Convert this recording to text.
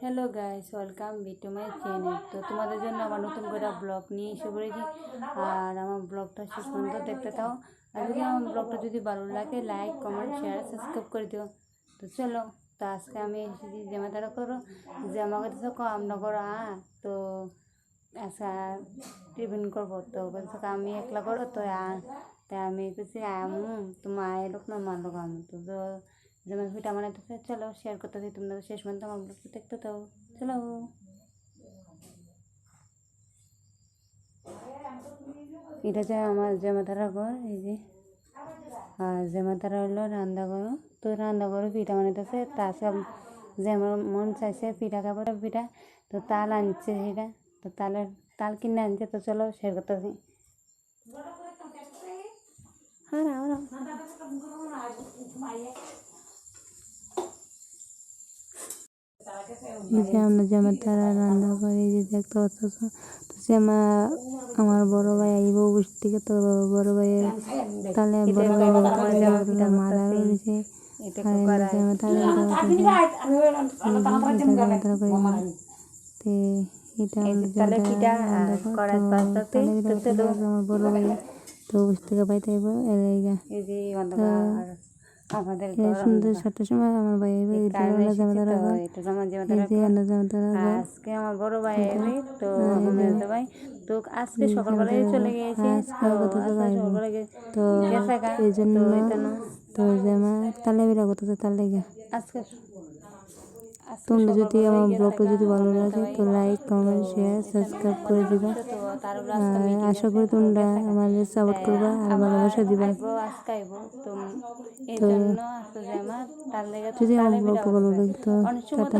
Hello guys, welcome back to my channel. তো তোমাদের জন্য আবার নতুন করে ব্লগ নিয়ে এসে পড়েছি। আর আমার ব্লগটা শেষ পর্যন্ত দেখতে থাও। আর যদি আমার ব্লগটা যদি ভালো লাগে, লাইক, কমেন্ট, শেয়ার, সাবস্ক্রাইব করে দিও। তো চলো, তো আজকে আমি এসেছি জামা তারা করো, জামা করতেছো কম না করো। তো আচ্ছা, টিফিন করবো তো বলছো আমি একলা করো তো তাই আমি কিছু আমু তোমার আয়ের লোক না মার লোক আমু তো যেমন ভিটা বানাইতেছে। চলো শেয়ার করতেছি, তোমরা শেষ পর্যন্ত আমার ব্লগটা দেখতে দাও। চলো, এটা হচ্ছে আমার জামাতারা ঘর। এই যে আর জামাতারা হলো রান্নাঘর। তো রান্নাঘরে পিঠা বানাইতেছে। তা সব যেমন মন চাইছে পিঠা খাবো পিঠা, তো তাল আনছে সেটা। তো তাল কিনে আনছে। তো চলো শেয়ার করতেছি। হ্যাঁ এই যে আমরা জামার তারা রান্না করি, যে দেখতে পাচ্ছ। তো সে আমার বড় ভাই আইব বসে থেকে। তো বড় ভাইয়ের তাহলে বড় ভাইয়ের মালা রয়েছে। আর জামা তারা তো এটা আমার বড় ভাই তো বসে থেকে পাই তাইব আমাদের সুন্দর 7টার সময় আমার ভাই আজকে আমার বড় ভাই আইবে। তো ভাই তো আজকে সকালবেলায় চলে গিয়েছে। তো এই জন্য তো জামা তালে বিরা করতেছে তার লেগে। আজকে তোমরা যদি আমার ব্লগটা যদি ভালো লাগে তো লাইক, কমেন্ট, শেয়ার, সাবস্ক্রাইব করে দিবা। আশা করি তোমরা আমাদের সাপোর্ট করবা আর ভালোবাসা দিবা। তো যদি আমার ব্লগটা ভালো লাগে তো টাটা।